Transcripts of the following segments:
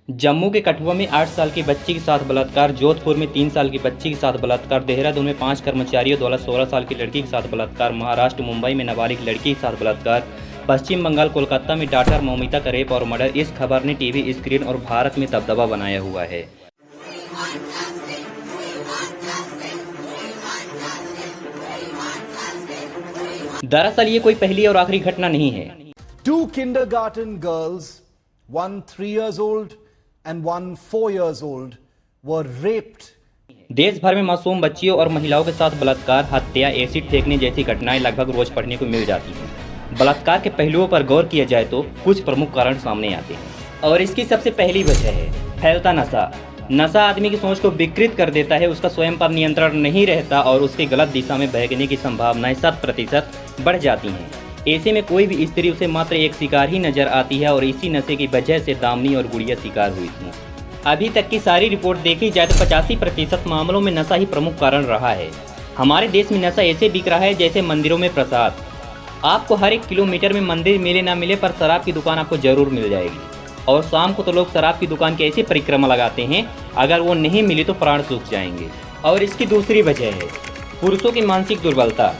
जम्मू के कठुआ में 8 साल की बच्ची के साथ बलात्कार, जोधपुर में 3 साल की बच्ची के साथ बलात्कार, देहरादून में 5 कर्मचारियों द्वारा 16 साल की लड़की के साथ बलात्कार, महाराष्ट्र मुंबई में नाबालिग लड़की के साथ बलात्कार, पश्चिम बंगाल कोलकाता में डॉक्टर मौमिता का रेप और मर्डर। इस खबर ने टीवी स्क्रीन और भारत में दबदबा बनाया हुआ है। दरअसल ये कोई पहली और आखिरी घटना नहीं है। 2 kindergarten girls, one 3 years old and one 4 years old, were raped. देश भर में मासूम बच्चियों और महिलाओं के साथ बलात्कार, हत्या, एसिड फेंकने जैसी घटनाएं लगभग रोज पढ़ने को मिल जाती हैं। बलात्कार के पहलुओं पर गौर किया जाए तो कुछ प्रमुख कारण सामने आते हैं और इसकी सबसे पहली वजह है फैलता नशा। नशा आदमी की सोच को विकृत कर देता है, उसका स्वयं पर नियंत्रण नहीं रहता और उसकी गलत दिशा में बहकने की संभावनाएं 100% बढ़ जाती हैं। ऐसे में कोई भी स्त्री उसे मात्र एक शिकार ही नजर आती है और इसी नशे की वजह से दामिनी और गुड़िया शिकार हुई थी। अभी तक की सारी रिपोर्ट देखी जाए तो 85% मामलों में नशा ही प्रमुख कारण रहा है। हमारे देश में नशा ऐसे बिक रहा है जैसे मंदिरों में प्रसाद। आपको हर 1 किलोमीटर में मंदिर मिले ना मिले पर शराब की दुकान आपको जरूर मिल जाएगी। और शाम को तो लोग शराब की दुकान की ऐसी परिक्रमा लगाते हैं, अगर वो नहीं मिली तो प्राण सूख जाएंगे। और इसकी दूसरी वजह है पुरुषों की मानसिक दुर्बलता।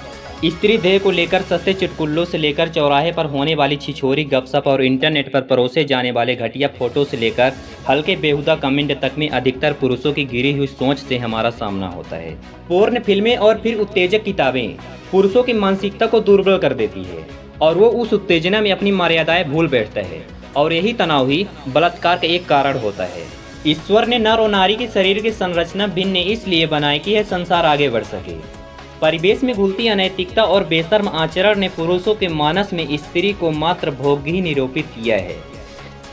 स्त्री देह को लेकर सस्ते चुटकुल्लों से लेकर चौराहे पर होने वाली छिछोरी गपशप और इंटरनेट पर परोसे जाने वाले घटिया फोटो से लेकर हल्के बेहुदा कमेंट तक में अधिकतर पुरुषों की गिरी हुई सोच से हमारा सामना होता है। पोर्न फिल्में और फिर उत्तेजक किताबें पुरुषों की मानसिकता को दुर्बल कर देती है और वो उस उत्तेजना में अपनी मर्यादाएं भूल बैठता है और यही तनाव ही बलात्कार का एक कारण होता है। ईश्वर ने नर और नारी के शरीर की संरचना भिन्न इसलिए बनाई कि यह संसार आगे बढ़ सके। परिवेश में घुलती अनैतिकता और बेशर्म आचरण ने पुरुषों के मानस में स्त्री को मात्र भोग ही निरूपित किया है।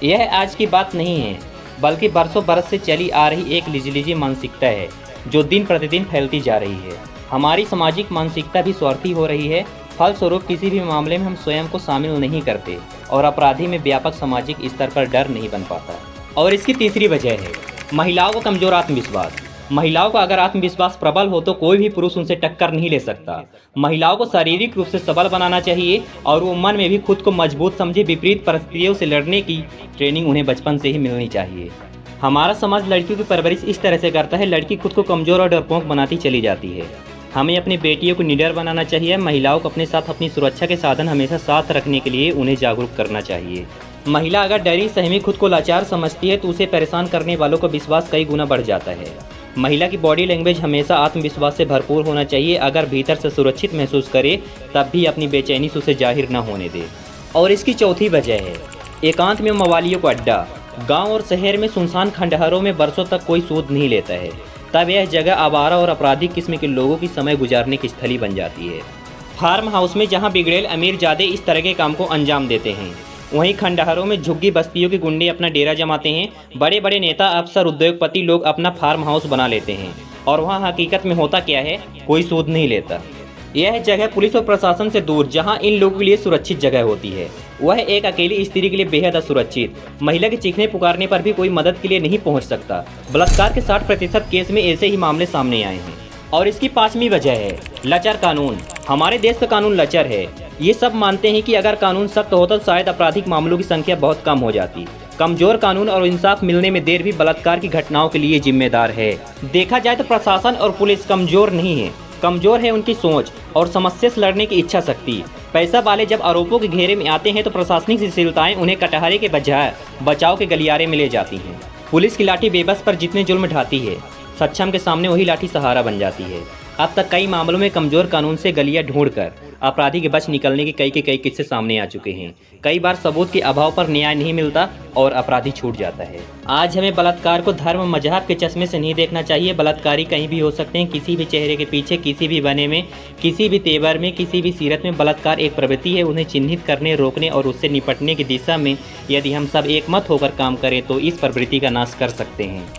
यह आज की बात नहीं है, बल्कि बरसों बरस से चली आ रही एक लिजलिजी मानसिकता है जो दिन प्रतिदिन फैलती जा रही है। हमारी सामाजिक मानसिकता भी स्वार्थी हो रही है। फलस्वरूप किसी भी मामले में हम स्वयं को शामिल नहीं करते और अपराधी में व्यापक सामाजिक स्तर पर डर नहीं बन पाता। और इसकी तीसरी वजह है महिलाओं का कमजोर आत्मविश्वास। महिलाओं का अगर आत्मविश्वास प्रबल हो तो कोई भी पुरुष उनसे टक्कर नहीं ले सकता। महिलाओं को शारीरिक रूप से सबल बनाना चाहिए और वो मन में भी खुद को मजबूत समझे। विपरीत परिस्थितियों से लड़ने की ट्रेनिंग उन्हें बचपन से ही मिलनी चाहिए। हमारा समाज लड़कियों की परवरिश इस तरह से करता है, लड़की खुद को कमजोर और डरपोक बनाती चली जाती है। हमें अपनी बेटियों को निडर बनाना चाहिए। महिलाओं को अपने साथ अपनी सुरक्षा के साधन हमेशा साथ रखने के लिए उन्हें जागरूक करना चाहिए। महिला अगर डरी सहमी खुद को लाचार समझती है तो उसे परेशान करने वालों का विश्वास कई गुना बढ़ जाता है। महिला की बॉडी लैंग्वेज हमेशा आत्मविश्वास से भरपूर होना चाहिए। अगर भीतर से सुरक्षित महसूस करे तब भी अपनी बेचैनी से उसे जाहिर न होने दे। और इसकी चौथी वजह है एकांत में मवालियों का अड्डा। गाँव और शहर में सुनसान खंडहरों में बरसों तक कोई सूद नहीं लेता है, तब यह जगह आवारा और आपराधिक किस्म के लोगों की समय गुजारने की स्थली बन जाती है। फार्म हाउस में जहां बिगड़ेल अमीरजादे इस तरह के काम को अंजाम देते हैं, वहीं खंडहरों में झुग्गी बस्तियों के गुंडे अपना डेरा जमाते हैं। बड़े बड़े नेता, अफसर, उद्योगपति लोग अपना फार्म हाउस बना लेते हैं और वहां हकीकत में होता क्या है, कोई सूद नहीं लेता। यह जगह पुलिस और प्रशासन से दूर जहां इन लोगों के लिए सुरक्षित जगह होती है, वह एक अकेली स्त्री के लिए बेहद असुरक्षित। महिला के चीखने पुकारने पर भी कोई मदद के लिए नहीं पहुंच सकता। बलात्कार के 60% केस में ऐसे ही मामले सामने आए हैं। और इसकी 5वीं वजह है लचर कानून। हमारे देश का कानून लचर है। ये सब मानते हैं कि अगर कानून सख्त होता तो शायद आपराधिक मामलों की संख्या बहुत कम हो जाती। कमजोर कानून और इंसाफ मिलने में देर भी बलात्कार की घटनाओं के लिए जिम्मेदार है। देखा जाए तो प्रशासन और पुलिस कमजोर नहीं है, कमजोर है उनकी सोच और समस्या से लड़ने की इच्छा शक्ति। पैसा वाले जब आरोपों के घेरे में आते हैं तो प्रशासनिक शिथिलताएं उन्हें कटहरे के बजाय बचाव के गलियारे में ले जाती हैं। पुलिस की लाठी बेबस पर जितने जुल्म ढाती है, सक्षम के सामने वही लाठी सहारा बन जाती है। अब तक कई मामलों में कमजोर कानून से गलियां ढूंढकर अपराधी के बच निकलने के कई किस्से सामने आ चुके हैं। कई बार सबूत के अभाव पर न्याय नहीं मिलता और अपराधी छूट जाता है। आज हमें बलात्कार को धर्म मजहब के चश्मे से नहीं देखना चाहिए। बलात्कारी कहीं भी हो सकते हैं, किसी भी चेहरे के पीछे, किसी भी बने में, किसी भी तेवर में, किसी भी सीरत में। बलात्कार एक प्रवृत्ति है। उन्हें चिन्हित करने, रोकने और उससे निपटने की दिशा में यदि हम सब एकमत होकर काम करें तो इस प्रवृत्ति का नाश कर सकते हैं।